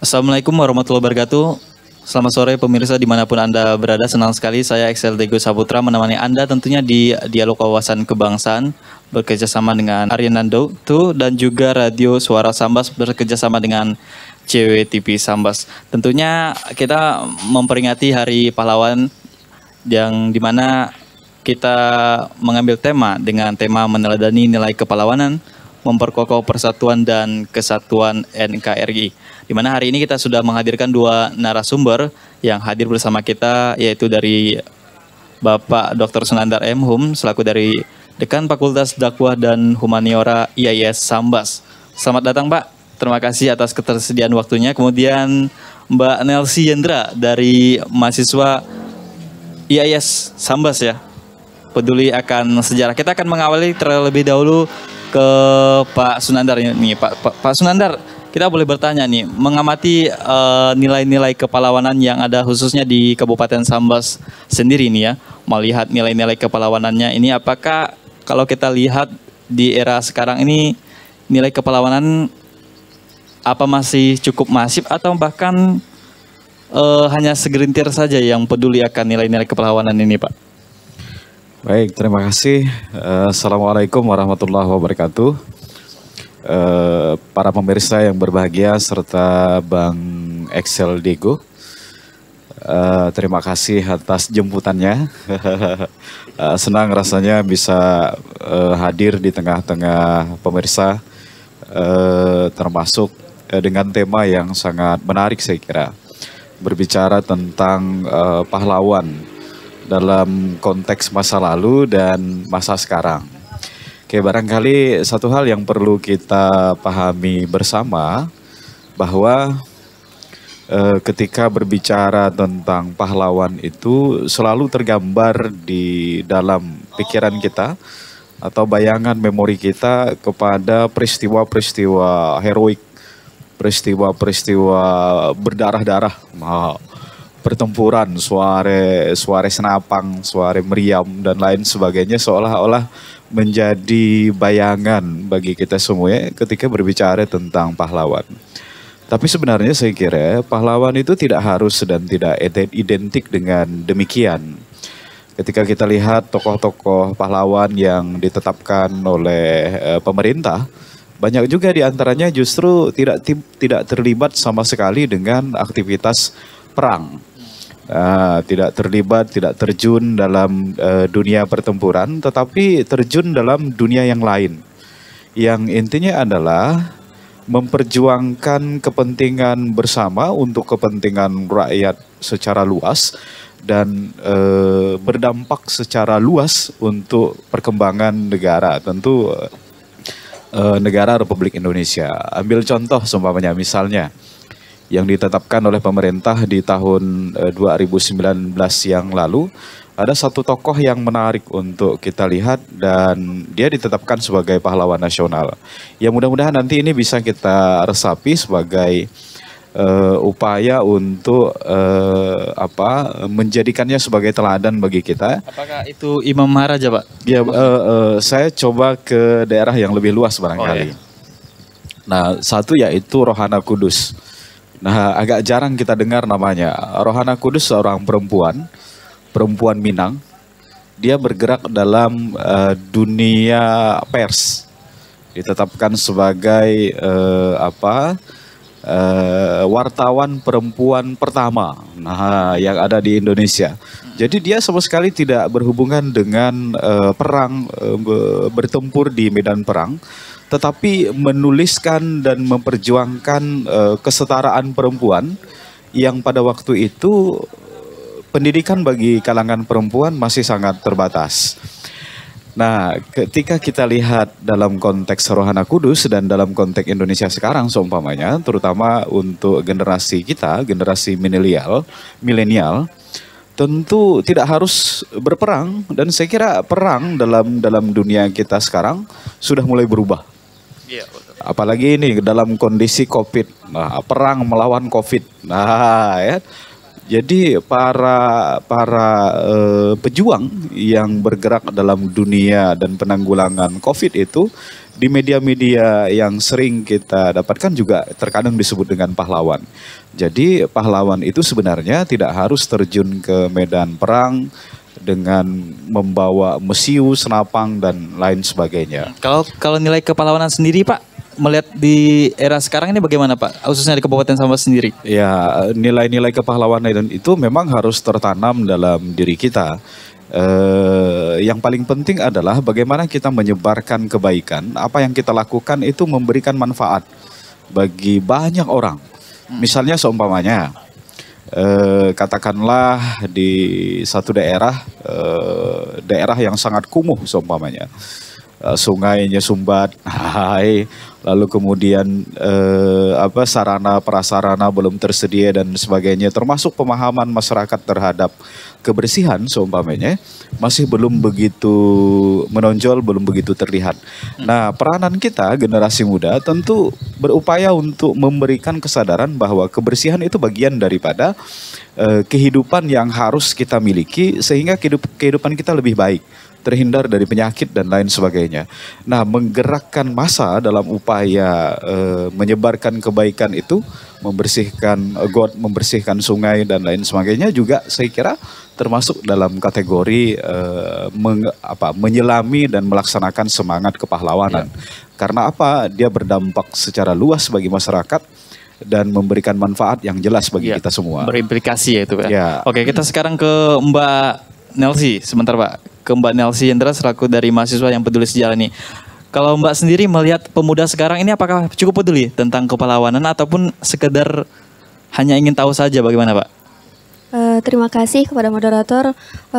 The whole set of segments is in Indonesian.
Assalamualaikum warahmatullahi wabarakatuh. Selamat sore pemirsa dimanapun Anda berada. Senang sekali saya Excel Dego Saputra menemani Anda tentunya di Dialog Wawasan Kebangsaan bekerjasama dengan Arianando dan juga Radio Suara Sambas bekerjasama dengan CWTV Sambas. Tentunya kita memperingati Hari Pahlawan yang dimana kita mengambil tema dengan tema meneladani nilai kepahlawanan, memperkokoh persatuan dan kesatuan NKRI. Di mana hari ini kita sudah menghadirkan dua narasumber yang hadir bersama kita, yaitu dari Bapak Dr. Sunandar M. Hum selaku dari Dekan Fakultas Dakwah dan Humaniora IAIS Sambas. Selamat datang Pak, terima kasih atas ketersediaan waktunya. Kemudian Mbak Nelsi Yendra dari mahasiswa IAIS Sambas ya, peduli akan sejarah. Kita akan mengawali terlebih dahulu ke Pak Sunandar ini. Pak Sunandar, kita boleh bertanya nih, mengamati nilai-nilai kepahlawanan yang ada khususnya di Kabupaten Sambas sendiri nih ya, melihat nilai-nilai kepahlawanannya ini, apakah kalau kita lihat di era sekarang ini nilai kepahlawanan apa masih cukup masif atau bahkan hanya segelintir saja yang peduli akan nilai-nilai kepahlawanan ini, Pak? Baik, terima kasih. Assalamualaikum warahmatullahi wabarakatuh. Para pemirsa yang berbahagia serta Bang Excel Dego, terima kasih atas jemputannya. Senang rasanya bisa hadir di tengah-tengah pemirsa, termasuk dengan tema yang sangat menarik saya kira, berbicara tentang pahlawan dalam konteks masa lalu dan masa sekarang. Oke, barangkali satu hal yang perlu kita pahami bersama bahwa ketika berbicara tentang pahlawan itu selalu tergambar di dalam pikiran kita atau bayangan memori kita kepada peristiwa-peristiwa heroik, peristiwa-peristiwa berdarah-darah, pertempuran, suare senapang, suare meriam dan lain sebagainya, seolah-olah menjadi bayangan bagi kita semua ketika berbicara tentang pahlawan. Tapi sebenarnya saya kira pahlawan itu tidak harus dan tidak identik dengan demikian. Ketika kita lihat tokoh-tokoh pahlawan yang ditetapkan oleh pemerintah, banyak juga diantaranya justru tidak terlibat sama sekali dengan aktivitas perang. Tidak terlibat, tidak terjun dalam dunia pertempuran, tetapi terjun dalam dunia yang lain. Yang intinya adalah memperjuangkan kepentingan bersama untuk kepentingan rakyat secara luas dan berdampak secara luas untuk perkembangan negara. Tentu negara Republik Indonesia. Ambil contoh seumpamanya misalnya yang ditetapkan oleh pemerintah di tahun 2019 yang lalu, ada satu tokoh yang menarik untuk kita lihat dan dia ditetapkan sebagai pahlawan nasional. Ya mudah-mudahan nanti ini bisa kita resapi sebagai upaya untuk menjadikannya sebagai teladan bagi kita. Apakah itu Imam Maharaja, Pak? Ya, saya coba ke daerah yang lebih luas barangkali. Oh, ya. Nah, satu yaitu Rohana Kudus. Nah, agak jarang kita dengar namanya. Rohana Kudus seorang perempuan Minang. Dia bergerak dalam dunia pers. Ditetapkan sebagai wartawan perempuan pertama yang ada di Indonesia. Jadi dia sama sekali tidak berhubungan dengan perang, bertempur di medan perang, tetapi menuliskan dan memperjuangkan kesetaraan perempuan yang pada waktu itu pendidikan bagi kalangan perempuan masih sangat terbatas. Nah, ketika kita lihat dalam konteks Rohana Kudus dan dalam konteks Indonesia sekarang seumpamanya, terutama untuk generasi kita, generasi milenial, tentu tidak harus berperang, dan saya kira perang dalam dunia kita sekarang sudah mulai berubah. Iya, betul. Apalagi ini dalam kondisi COVID, perang melawan COVID. Ya. Jadi para pejuang yang bergerak dalam dunia dan penanggulangan COVID itu di media-media yang sering kita dapatkan juga terkadang disebut dengan pahlawan. Jadi pahlawan itu sebenarnya tidak harus terjun ke medan perang dengan membawa mesiu, senapang dan lain sebagainya. Kalau nilai kepahlawanan sendiri Pak, melihat di era sekarang ini bagaimana Pak? Khususnya di Kabupaten Sambas sendiri. Ya, nilai-nilai kepahlawanan itu memang harus tertanam dalam diri kita. Yang paling penting adalah bagaimana kita menyebarkan kebaikan. Apa yang kita lakukan itu memberikan manfaat bagi banyak orang. Misalnya seumpamanya, katakanlah di satu daerah yang sangat kumuh seumpamanya. Sungainya sumbat, lalu kemudian sarana prasarana belum tersedia dan sebagainya, termasuk pemahaman masyarakat terhadap kebersihan seumpamanya masih belum begitu menonjol, belum begitu terlihat. Nah, peranan kita generasi muda tentu berupaya untuk memberikan kesadaran bahwa kebersihan itu bagian daripada kehidupan yang harus kita miliki sehingga kehidupan kita lebih baik, terhindar dari penyakit dan lain sebagainya. Nah, menggerakkan massa dalam upaya menyebarkan kebaikan itu, membersihkan got, membersihkan sungai dan lain sebagainya juga saya kira termasuk dalam kategori menyelami dan melaksanakan semangat kepahlawanan. Karena apa? Dia berdampak secara luas bagi masyarakat dan memberikan manfaat yang jelas bagi kita semua. Berimplikasi ya itu Pak. Ya. Oke, kita sekarang ke Mbak Nelsi sebentar Pak. Ke Mbak Nelsi Hendra selaku dari mahasiswa yang peduli sejarah ini. Kalau Mbak sendiri melihat pemuda sekarang ini apakah cukup peduli tentang kepahlawanan ataupun sekedar hanya ingin tahu saja bagaimana Pak? Terima kasih kepada moderator.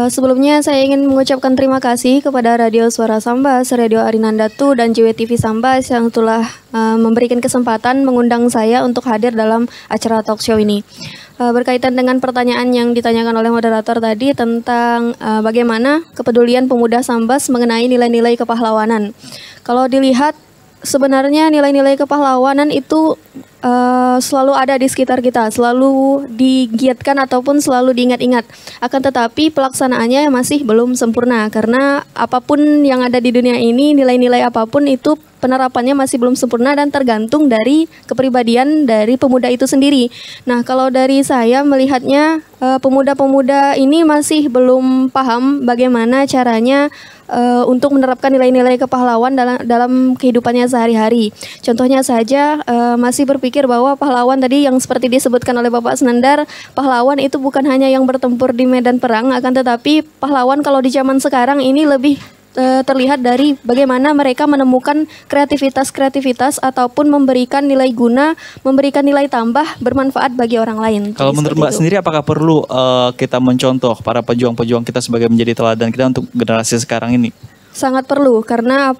Sebelumnya saya ingin mengucapkan terima kasih kepada Radio Suara Sambas, Radio Arinandatu dan JWTV Sambas yang telah memberikan kesempatan mengundang saya untuk hadir dalam acara talk show ini. Berkaitan dengan pertanyaan yang ditanyakan oleh moderator tadi tentang bagaimana kepedulian pemuda Sambas mengenai nilai-nilai kepahlawanan. Kalau dilihat sebenarnya nilai-nilai kepahlawanan itu selalu ada di sekitar kita, selalu digiatkan ataupun selalu diingat-ingat. Akan tetapi pelaksanaannya masih belum sempurna karena apapun yang ada di dunia ini, nilai-nilai apapun itu penerapannya masih belum sempurna dan tergantung dari kepribadian dari pemuda itu sendiri. Nah, kalau dari saya melihatnya pemuda-pemuda ini masih belum paham bagaimana caranya untuk menerapkan nilai-nilai kepahlawan dalam kehidupannya sehari-hari. Contohnya saja masih berpikir bahwa pahlawan tadi yang seperti disebutkan oleh Bapak Senandar, pahlawan itu bukan hanya yang bertempur di medan perang, akan tetapi pahlawan kalau di zaman sekarang ini lebih terlihat dari bagaimana mereka menemukan kreativitas ataupun memberikan nilai guna, memberikan nilai tambah bermanfaat bagi orang lain. Kalau menurut Mbak sendiri apakah perlu kita mencontoh para pejuang-pejuang kita sebagai menjadi teladan kita untuk generasi sekarang ini? Sangat perlu karena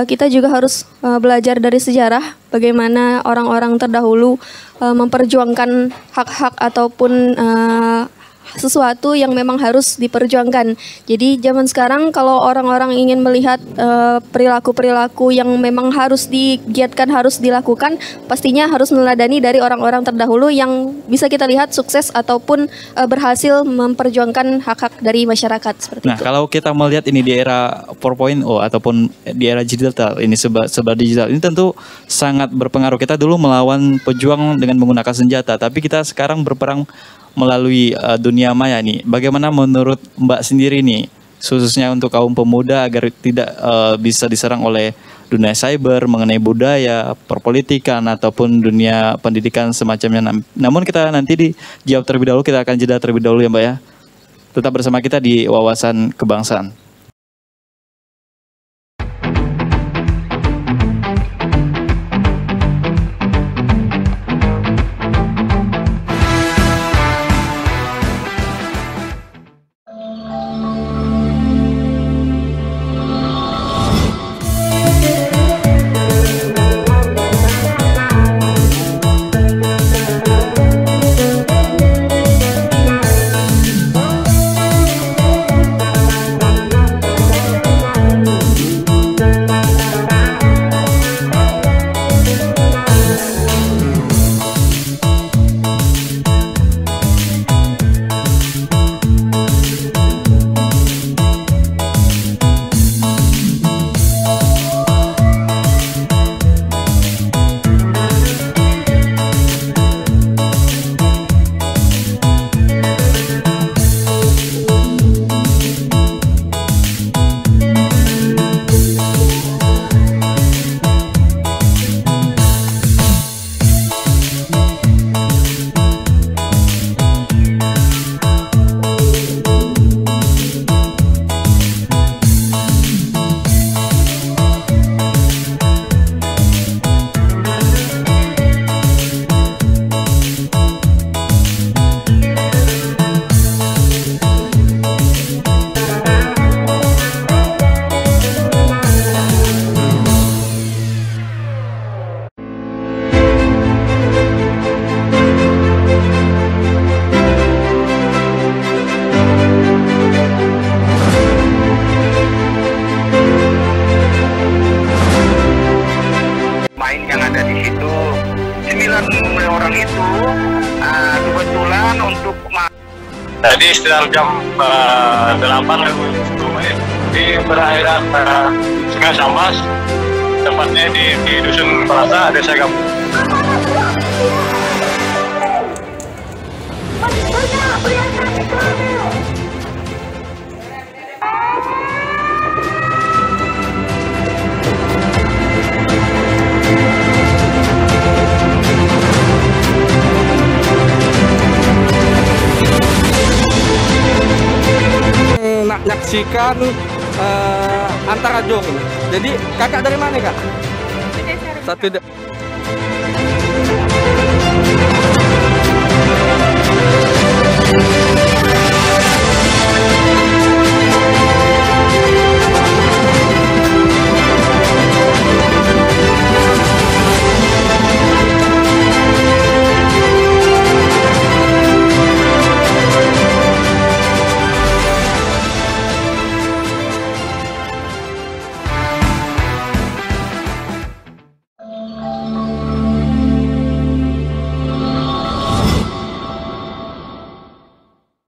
kita juga harus belajar dari sejarah bagaimana orang-orang terdahulu memperjuangkan hak-hak ataupun sesuatu yang memang harus diperjuangkan. Jadi zaman sekarang kalau orang-orang ingin melihat perilaku-perilaku yang memang harus digiatkan, harus dilakukan, pastinya harus meneladani dari orang-orang terdahulu yang bisa kita lihat sukses ataupun berhasil memperjuangkan hak-hak dari masyarakat seperti itu. Nah, kalau kita melihat ini di era 4.0 ataupun di era digital, ini serba digital, ini tentu sangat berpengaruh. Kita dulu melawan pejuang dengan menggunakan senjata, tapi kita sekarang berperang melalui dunia maya nih. Bagaimana menurut Mbak sendiri nih, khususnya untuk kaum pemuda agar tidak bisa diserang oleh dunia cyber mengenai budaya, perpolitikan ataupun dunia pendidikan semacamnya. Namun kita nanti dijawab terlebih dahulu, kita akan jeda terlebih dahulu ya Mbak ya. Tetap bersama kita di Wawasan Kebangsaan. Jadi sekitar jam 8 di perairan Sungai Sambas, tepatnya di Dusun Perasa, Desa Gambut. Menyaksikan antara jong. Jadi kakak dari mana kak? Satu.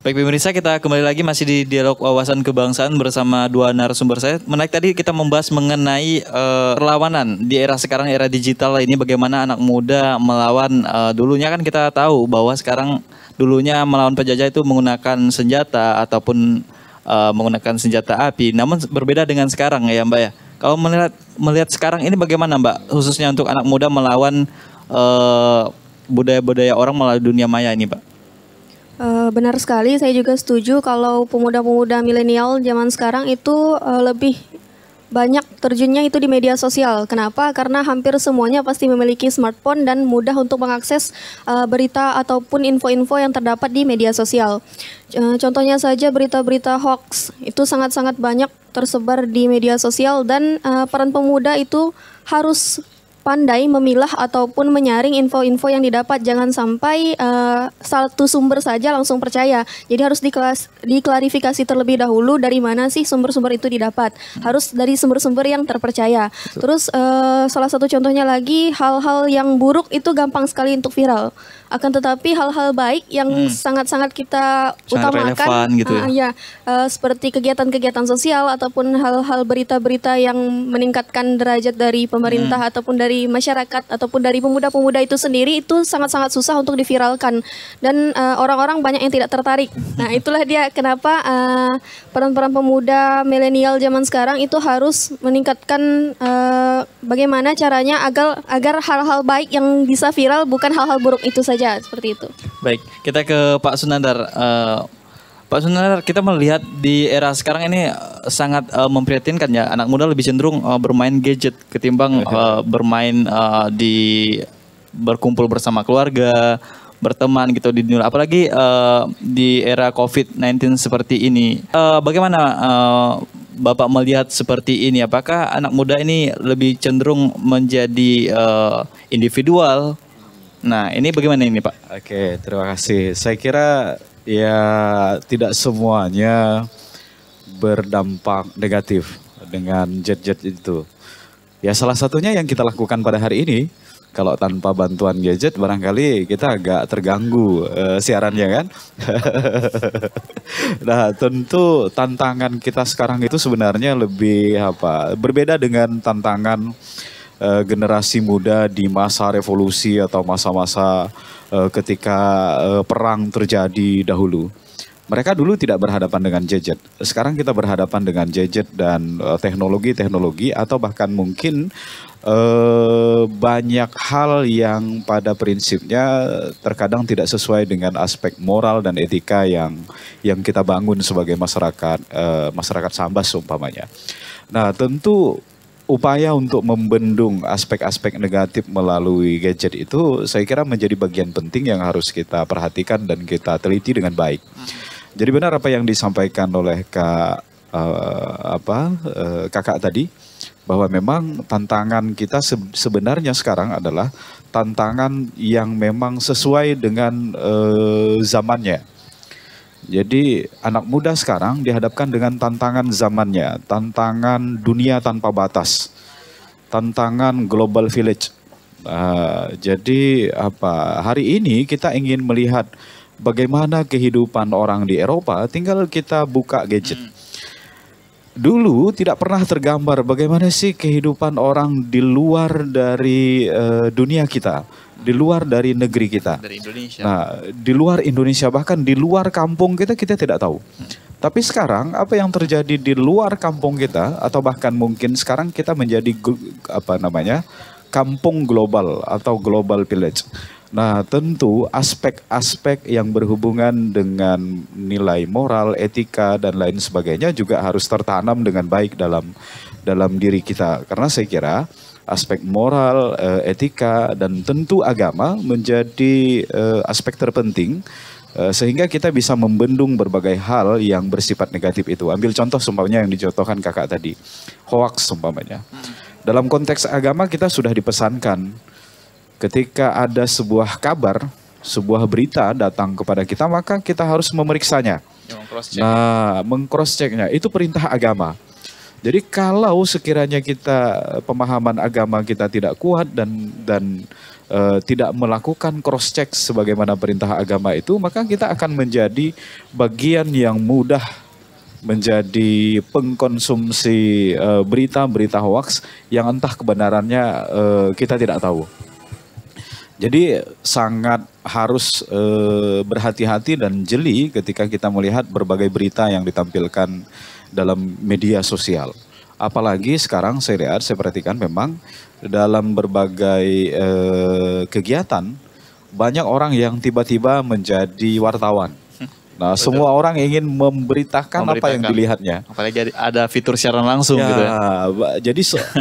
Baik pemirsa, kita kembali lagi masih di dialog wawasan kebangsaan bersama dua narasumber saya. Menarik tadi kita membahas mengenai perlawanan di era sekarang, era digital ini, bagaimana anak muda melawan. Dulunya kan kita tahu bahwa sekarang dulunya melawan penjajah itu menggunakan senjata ataupun menggunakan senjata api. Namun berbeda dengan sekarang ya Mbak ya. Kalau melihat sekarang ini bagaimana Mbak, khususnya untuk anak muda melawan budaya-budaya orang melalui dunia maya ini Mbak? Benar sekali, saya juga setuju kalau pemuda-pemuda milenial zaman sekarang itu lebih banyak terjunnya itu di media sosial. Kenapa? Karena hampir semuanya pasti memiliki smartphone dan mudah untuk mengakses berita ataupun info-info yang terdapat di media sosial. Contohnya saja berita-berita hoax itu sangat-sangat banyak tersebar di media sosial dan peran pemuda itu harus pandai memilah ataupun menyaring info-info yang didapat. Jangan sampai satu sumber saja langsung percaya. Jadi harus diklarifikasi terlebih dahulu dari mana sih sumber-sumber itu didapat. Harus dari sumber-sumber yang terpercaya. Terus salah satu contohnya lagi, hal-hal yang buruk itu gampang sekali untuk viral. Akan tetapi hal-hal baik yang sangat-sangat kita utamakan, relevan gitu ya. Seperti kegiatan-kegiatan sosial ataupun hal-hal berita-berita yang meningkatkan derajat dari pemerintah ataupun dari masyarakat ataupun dari pemuda-pemuda itu sendiri, itu sangat-sangat susah untuk diviralkan dan orang-orang banyak yang tidak tertarik. Nah, itulah dia kenapa peran-peran pemuda milenial zaman sekarang itu harus meningkatkan bagaimana caranya agar hal-hal baik yang bisa viral, bukan hal-hal buruk itu saja, seperti itu. Baik, kita ke Pak Sunandar. Pak Sunandar, kita melihat di era sekarang ini sangat memprihatinkan ya. Anak muda lebih cenderung bermain gadget ketimbang bermain berkumpul bersama keluarga, berteman gitu di dunia. Apalagi di era COVID-19 seperti ini. Bagaimana Bapak melihat seperti ini? Apakah anak muda ini lebih cenderung menjadi individual? Nah, ini bagaimana ini Pak? Oke, terima kasih. Saya kira ya tidak semuanya berdampak negatif dengan jet-jet itu. Ya salah satunya yang kita lakukan pada hari ini, kalau tanpa bantuan gadget barangkali kita agak terganggu siarannya kan. Nah tentu tantangan kita sekarang itu sebenarnya lebih berbeda dengan tantangan generasi muda di masa revolusi atau masa-masa ketika perang terjadi dahulu. Mereka dulu tidak berhadapan dengan gadget. Sekarang kita berhadapan dengan gadget dan teknologi-teknologi atau bahkan mungkin banyak hal yang pada prinsipnya terkadang tidak sesuai dengan aspek moral dan etika yang kita bangun sebagai masyarakat Sambas umpamanya. Nah, tentu upaya untuk membendung aspek-aspek negatif melalui gadget itu saya kira menjadi bagian penting yang harus kita perhatikan dan kita teliti dengan baik. Jadi benar apa yang disampaikan oleh kakak tadi, bahwa memang tantangan kita sebenarnya sekarang adalah tantangan yang memang sesuai dengan zamannya. Jadi anak muda sekarang dihadapkan dengan tantangan zamannya, tantangan dunia tanpa batas, tantangan global village. Jadi hari ini kita ingin melihat bagaimana kehidupan orang di Eropa, tinggal kita buka gadget. Dulu tidak pernah tergambar bagaimana sih kehidupan orang di luar dari dunia kita, di luar dari negeri kita. Dari Indonesia. Nah, di luar Indonesia, bahkan di luar kampung kita tidak tahu. Tapi sekarang apa yang terjadi di luar kampung kita, atau bahkan mungkin sekarang kita menjadi kampung global atau global village. Nah, tentu aspek-aspek yang berhubungan dengan nilai moral, etika dan lain sebagainya juga harus tertanam dengan baik dalam diri kita. Karena saya kira aspek moral, etika dan tentu agama menjadi aspek terpenting sehingga kita bisa membendung berbagai hal yang bersifat negatif itu. Ambil contoh seumpamanya yang dicontohkan kakak tadi, hoax seumpamanya. Dalam konteks agama kita sudah dipesankan ketika ada sebuah kabar, sebuah berita datang kepada kita, maka kita harus memeriksanya. Nah, meng-cross-checknya, itu perintah agama. Jadi kalau sekiranya kita pemahaman agama kita tidak kuat dan tidak melakukan cross-check sebagaimana perintah agama itu, maka kita akan menjadi bagian yang mudah menjadi pengkonsumsi berita-berita hoax yang entah kebenarannya kita tidak tahu. Jadi sangat harus berhati-hati dan jeli ketika kita melihat berbagai berita yang ditampilkan dalam media sosial. Apalagi sekarang saya perhatikan memang dalam berbagai kegiatan banyak orang yang tiba-tiba menjadi wartawan. Nah, betul. Semua orang ingin memberitakan apa yang dilihatnya. Apalagi ada fitur siaran langsung gitu ya.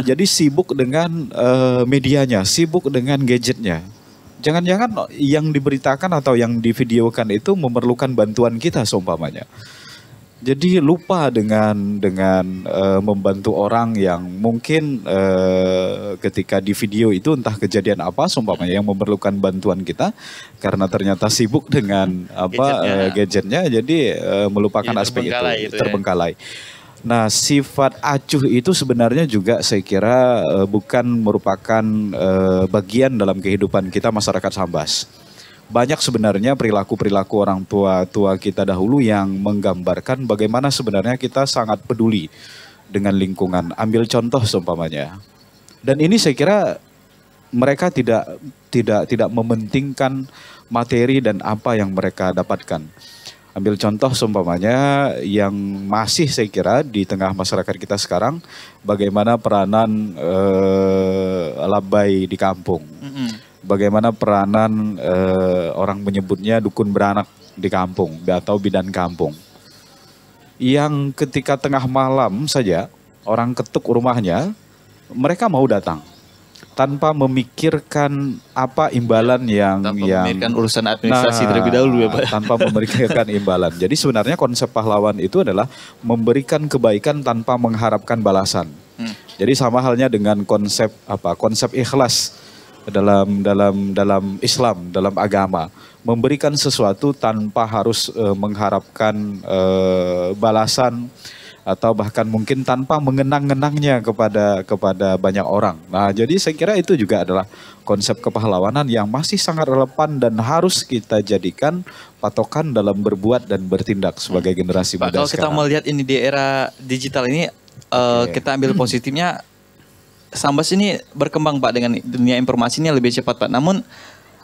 Jadi sibuk dengan medianya, sibuk dengan gadgetnya. Jangan-jangan yang diberitakan atau yang divideokan itu memerlukan bantuan kita seumpamanya. Jadi lupa dengan membantu orang yang mungkin ketika di video itu entah kejadian apa seumpamanya yang memerlukan bantuan kita karena ternyata sibuk dengan gadgetnya jadi melupakan aspek itu terbengkalai. Nah, sifat acuh itu sebenarnya juga saya kira bukan merupakan bagian dalam kehidupan kita masyarakat Sambas. Banyak sebenarnya perilaku-perilaku orang tua kita dahulu yang menggambarkan bagaimana sebenarnya kita sangat peduli dengan lingkungan. Ambil contoh seumpamanya. Dan ini saya kira mereka tidak mementingkan materi dan apa yang mereka dapatkan. Ambil contoh seumpamanya yang masih saya kira di tengah masyarakat kita sekarang, bagaimana peranan labai di kampung, bagaimana peranan orang menyebutnya dukun beranak di kampung atau bidan kampung, yang ketika tengah malam saja orang ketuk rumahnya, mereka mau datang tanpa memikirkan apa imbalan tanpa memikirkan urusan administrasi terlebih dahulu ya Pak. Tanpa memikirkan imbalan. Jadi sebenarnya konsep pahlawan itu adalah memberikan kebaikan tanpa mengharapkan balasan. Jadi sama halnya dengan konsep ikhlas dalam Islam, dalam agama, memberikan sesuatu tanpa harus mengharapkan balasan atau bahkan mungkin tanpa mengenang-enangnya kepada banyak orang. Nah, jadi saya kira itu juga adalah konsep kepahlawanan yang masih sangat relevan dan harus kita jadikan patokan dalam berbuat dan bertindak sebagai generasi muda Pak, kalau sekarang. kita melihat ini di era digital ini, kita ambil positifnya, Sambas ini berkembang Pak dengan dunia informasinya lebih cepat Pak. Namun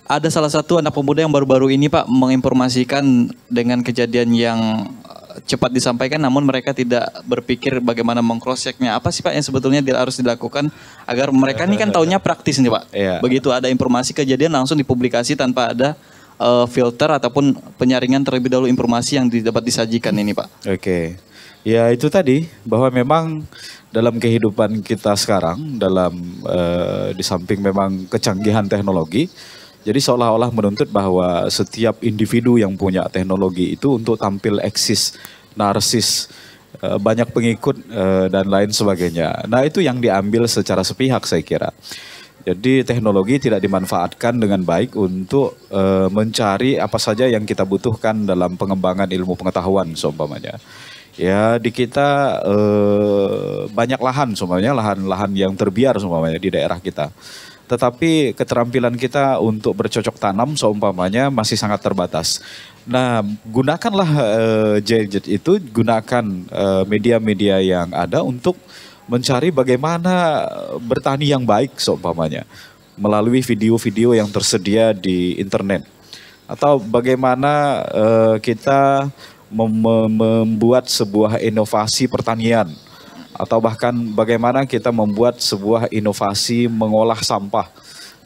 ada salah satu anak pemuda yang baru-baru ini Pak menginformasikan dengan kejadian yang cepat disampaikan, namun mereka tidak berpikir bagaimana meng-cross-checknya. Apa sih Pak yang sebetulnya harus dilakukan agar mereka ini kan taunya praktis nih Pak. Iya. Begitu ada informasi kejadian langsung dipublikasi tanpa ada filter ataupun penyaringan terlebih dahulu informasi yang dapat disajikan ini Pak. Oke. Ya itu tadi bahwa memang dalam kehidupan kita sekarang di samping memang kecanggihan teknologi, jadi seolah-olah menuntut bahwa setiap individu yang punya teknologi itu untuk tampil eksis, narsis, banyak pengikut dan lain sebagainya. Nah itu yang diambil secara sepihak saya kira. Jadi teknologi tidak dimanfaatkan dengan baik untuk mencari apa saja yang kita butuhkan dalam pengembangan ilmu pengetahuan seumpamanya. Ya di kita banyak lahan seumpamanya, lahan-lahan yang terbiar seumpamanya di daerah kita. tetapi keterampilan kita untuk bercocok tanam seumpamanya masih sangat terbatas. Nah, gunakanlah gadget itu, gunakan media-media yang ada untuk mencari bagaimana bertani yang baik seumpamanya melalui video-video yang tersedia di internet, atau bagaimana kita membuat sebuah inovasi pertanian, atau bahkan bagaimana kita membuat sebuah inovasi mengolah sampah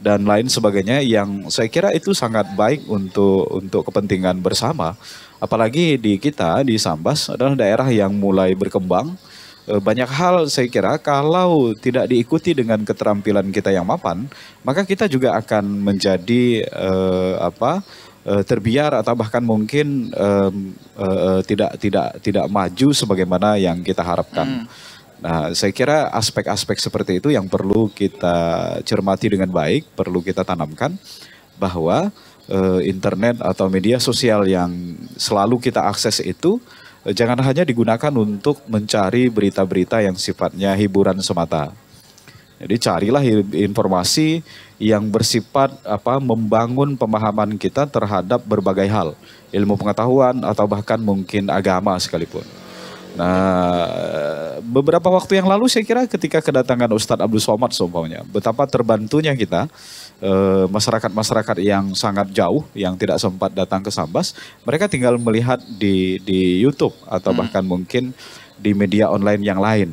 dan lain sebagainya, yang saya kira itu sangat baik untuk kepentingan bersama. Apalagi di kita di Sambas adalah daerah yang mulai berkembang. Banyak hal saya kira kalau tidak diikuti dengan keterampilan kita yang mapan, maka kita juga akan menjadi terbiar atau bahkan mungkin tidak maju sebagaimana yang kita harapkan. Nah, saya kira aspek-aspek seperti itu yang perlu kita cermati dengan baik, perlu kita tanamkan bahwa internet atau media sosial yang selalu kita akses itu jangan hanya digunakan untuk mencari berita-berita yang sifatnya hiburan semata. Jadi carilah informasi yang bersifat membangun pemahaman kita terhadap berbagai hal, ilmu pengetahuan atau bahkan mungkin agama sekalipun. Nah, beberapa waktu yang lalu saya kira ketika kedatangan Ustadz Abdul Somad seumpamanya, betapa terbantunya kita, masyarakat-masyarakat yang sangat jauh, yang tidak sempat datang ke Sambas, mereka tinggal melihat di YouTube atau bahkan mungkin di media online yang lain.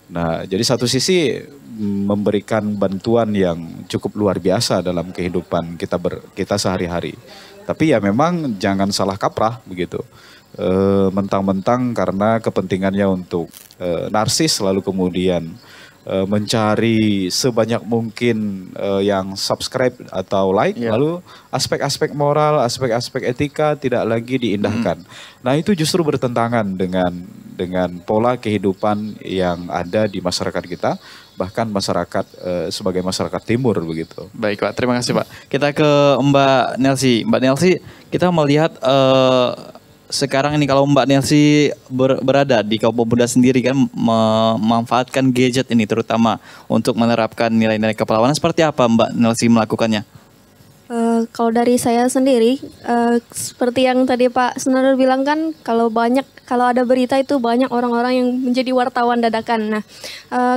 Nah, jadi satu sisi memberikan bantuan yang cukup luar biasa dalam kehidupan kita sehari-hari. Tapi ya memang jangan salah kaprah begitu. Mentang-mentang karena kepentingannya untuk narsis, lalu kemudian mencari sebanyak mungkin yang subscribe atau like, lalu aspek-aspek moral, aspek-aspek etika tidak lagi diindahkan. Nah, itu justru bertentangan dengan pola kehidupan yang ada di masyarakat kita, bahkan masyarakat sebagai masyarakat timur begitu. Baik Pak, terima kasih Pak. Kita ke Mbak Nelsi. Mbak Nelsi, kita melihat sekarang ini kalau Mbak Nelsi berada di kaum pemuda sendiri kan memanfaatkan gadget ini terutama untuk menerapkan nilai-nilai kepahlawanan, seperti apa Mbak Nelsi melakukannya? Kalau dari saya sendiri, seperti yang tadi Pak Senador bilang kan, kalau ada berita itu banyak orang-orang yang menjadi wartawan dadakan. Nah,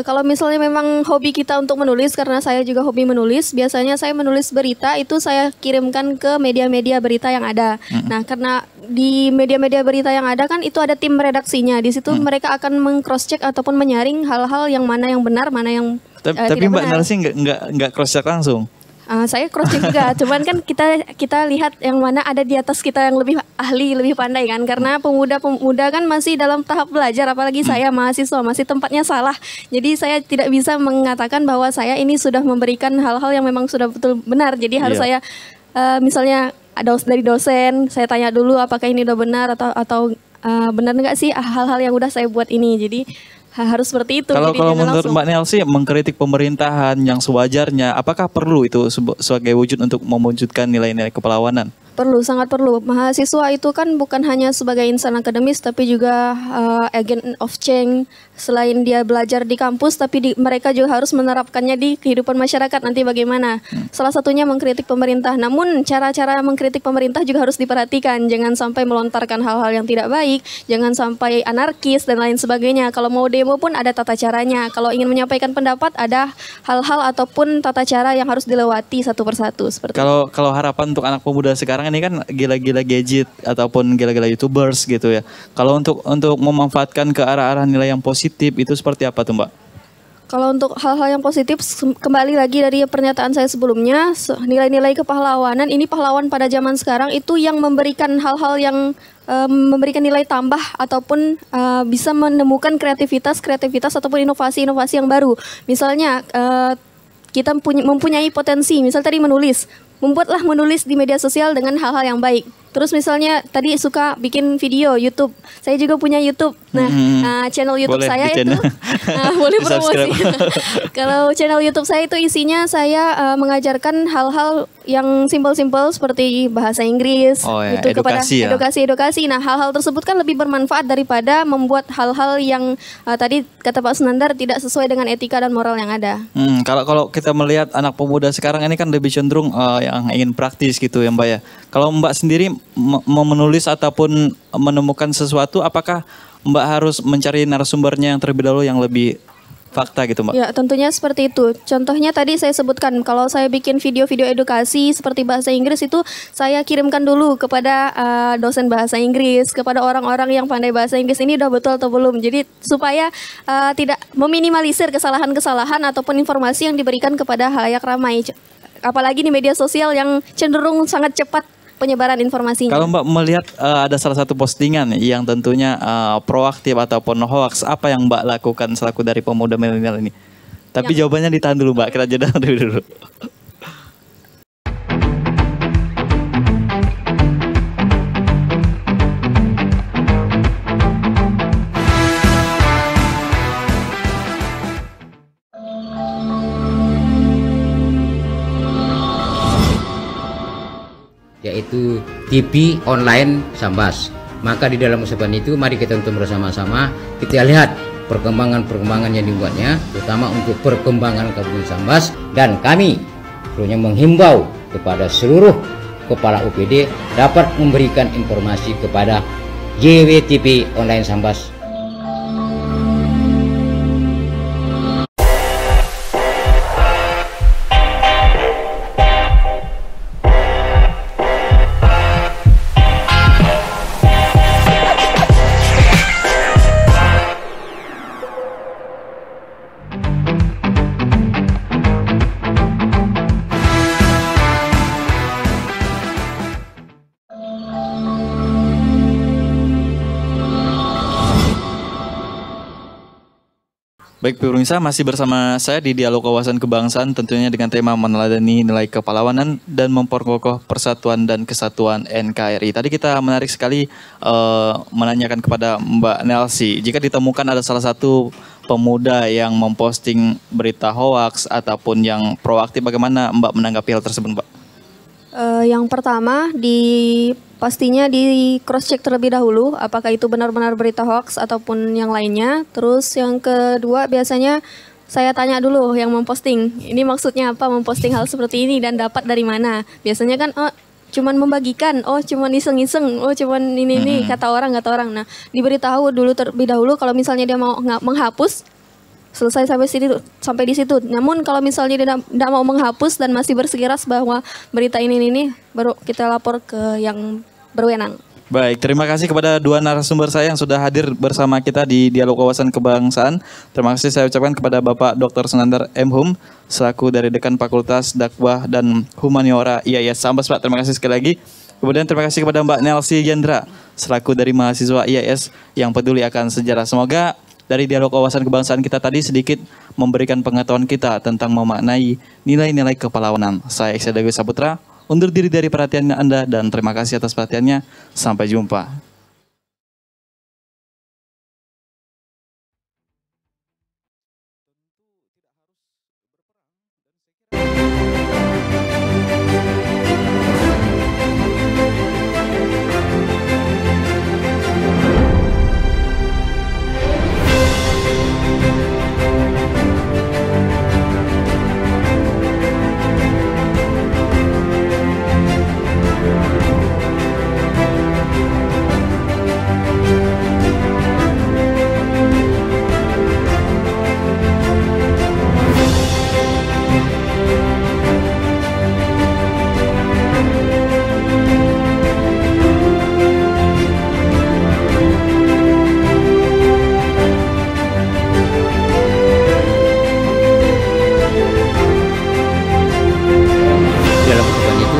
kalau misalnya memang hobi kita untuk menulis, karena saya juga hobi menulis, biasanya saya menulis berita itu saya kirimkan ke media-media berita yang ada. Nah, karena di media-media berita yang ada kan itu ada tim redaksinya. Di situ mereka akan meng-cross check ataupun menyaring hal-hal yang mana yang benar, mana yang tapi tidak Mbak benar. Nelsi nggak cross check langsung. Saya cross check juga, cuman kan kita lihat yang mana ada di atas kita yang lebih ahli, lebih pandai kan, karena pemuda-pemuda kan masih dalam tahap belajar, apalagi saya mahasiswa masih tempatnya salah, jadi saya tidak bisa mengatakan bahwa saya ini sudah memberikan hal-hal yang memang sudah betul benar, jadi harus saya misalnya ada dari dosen, saya tanya dulu apakah ini udah benar atau benar nggak sih hal-hal yang udah saya buat ini, jadi harus seperti itu. Kalau menurut langsung. Mbak Nelsi mengkritik pemerintahan yang sewajarnya, apakah perlu itu sebagai wujud untuk mewujudkan nilai-nilai kepahlawanan? Perlu, sangat perlu. Mahasiswa itu kan bukan hanya sebagai insan akademis, tapi juga agent of change. Selain dia belajar di kampus, tapi mereka juga harus menerapkannya di kehidupan masyarakat nanti bagaimana. Salah satunya mengkritik pemerintah. Namun cara-cara mengkritik pemerintah juga harus diperhatikan. Jangan sampai melontarkan hal-hal yang tidak baik, jangan sampai anarkis dan lain sebagainya. Kalau mau demo pun ada tata caranya. Kalau ingin menyampaikan pendapat, ada hal-hal ataupun tata cara yang harus dilewati satu persatu. Seperti Kalau harapan untuk anak pemuda sekarang ini kan gila-gila gadget ataupun gila-gila YouTubers gitu ya. Kalau untuk memanfaatkan ke arah-arah nilai yang positif itu seperti apa tuh Mbak? Kalau untuk hal-hal yang positif, kembali lagi dari pernyataan saya sebelumnya, nilai-nilai kepahlawanan, ini pahlawan pada zaman sekarang itu yang memberikan hal-hal yang memberikan nilai tambah ataupun bisa menemukan kreativitas ataupun inovasi-inovasi yang baru. Misalnya kita mempunyai potensi, misal tadi menulis, membuatlah menulis di media sosial dengan hal-hal yang baik. Terus misalnya tadi suka bikin video YouTube, saya juga punya YouTube. Nah, channel YouTube Boleh saya di itu boleh promosi. Di-subscribe. Kalau channel YouTube saya itu isinya saya mengajarkan hal-hal yang simpel-simpel seperti bahasa Inggris, Oh ya, itu kepada edukasi ya. edukasi. Nah, hal-hal tersebut kan lebih bermanfaat daripada membuat hal-hal yang tadi kata Pak Sunandar tidak sesuai dengan etika dan moral yang ada. Kalau kita melihat anak pemuda sekarang ini kan lebih cenderung yang ingin praktis gitu ya Mbak ya. Kalau Mbak sendiri mau menulis ataupun menemukan sesuatu, apakah Mbak harus mencari narasumbernya yang terlebih dahulu yang lebih fakta gitu Mbak? Ya, tentunya seperti itu. Contohnya tadi saya sebutkan, kalau saya bikin video-video edukasi seperti bahasa Inggris itu saya kirimkan dulu kepada dosen bahasa Inggris, kepada orang-orang yang pandai bahasa Inggris ini udah betul atau belum. Jadi supaya tidak meminimalisir kesalahan-kesalahan ataupun informasi yang diberikan kepada halayak ramai. Apalagi di media sosial yang cenderung sangat cepat penyebaran informasinya. Kalau Mbak melihat ada salah satu postingan yang tentunya proaktif ataupun hoax, apa yang Mbak lakukan selaku dari pemuda milenial ini? Tapi jawabannya ditahan dulu Mbak, kita jeda dulu. Yaitu TV online Sambas. Maka di dalam usapan itu mari kita tonton bersama-sama, kita lihat perkembangan-perkembangan yang dibuatnya, terutama untuk perkembangan Kabupaten Sambas, dan kami perlunya menghimbau kepada seluruh kepala UPD dapat memberikan informasi kepada JWTV online Sambas. Baik pemirsa, masih bersama saya di Dialog Wawasan Kebangsaan, tentunya dengan tema meneladani nilai kepahlawanan dan memperkokoh persatuan dan kesatuan NKRI. Tadi kita menarik sekali menanyakan kepada Mbak Nelsi, jika ditemukan ada salah satu pemuda yang memposting berita hoaks ataupun yang proaktif, bagaimana Mbak menanggapi hal tersebut Mbak? Yang pertama, pastinya di cross check terlebih dahulu apakah itu benar-benar berita hoax ataupun yang lainnya. Terus yang kedua, biasanya saya tanya dulu yang memposting, ini maksudnya apa memposting hal seperti ini dan dapat dari mana. Biasanya kan cuman membagikan, cuman iseng-iseng, cuman ini kata orang. Nah, diberitahu dulu terlebih dahulu kalau misalnya dia mau menghapus, selesai sampai di situ. Namun kalau misalnya dia tidak mau menghapus dan masih bersikeras bahwa berita ini, baru kita lapor ke yang berwenang. Baik, terima kasih kepada dua narasumber saya yang sudah hadir bersama kita di Dialog Wawasan Kebangsaan. Terima kasih saya ucapkan kepada Bapak Dr. Sunandar M. Hum selaku dari Dekan Fakultas Dakwah dan Humaniora IAIS Sambas Pak. Terima kasih sekali lagi. Kemudian terima kasih kepada Mbak Nelsi Yendra selaku dari mahasiswa IAIS yang peduli akan sejarah. Semoga dari Dialog Wawasan Kebangsaan kita tadi sedikit memberikan pengetahuan kita tentang memaknai nilai-nilai kepahlawanan. Saya Excel Dewi Saputra, undur diri dari perhatian Anda dan terima kasih atas perhatiannya. Sampai jumpa.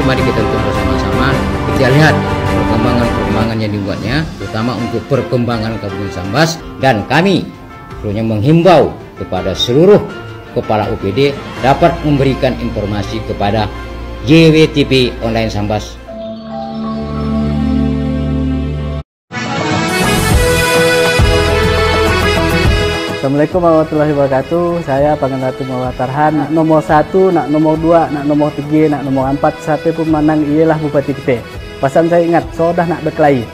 Mari kita tonton bersama-sama, kita lihat perkembangan-perkembangan yang dibuatnya, terutama untuk perkembangan Kabupaten Sambas, dan kami perlunya menghimbau kepada seluruh kepala UPD dapat memberikan informasi kepada JWTV online Sambas. Assalamualaikum warahmatullahi wabarakatuh. Saya Pangendatu Mawatarhan. Nak nomor 1, nak nomor 2, nak nomor 3, nak nomor 4. Siapa pemenang ialah Bupati kita. Pesan saya ingat, sudah nak berkelahi.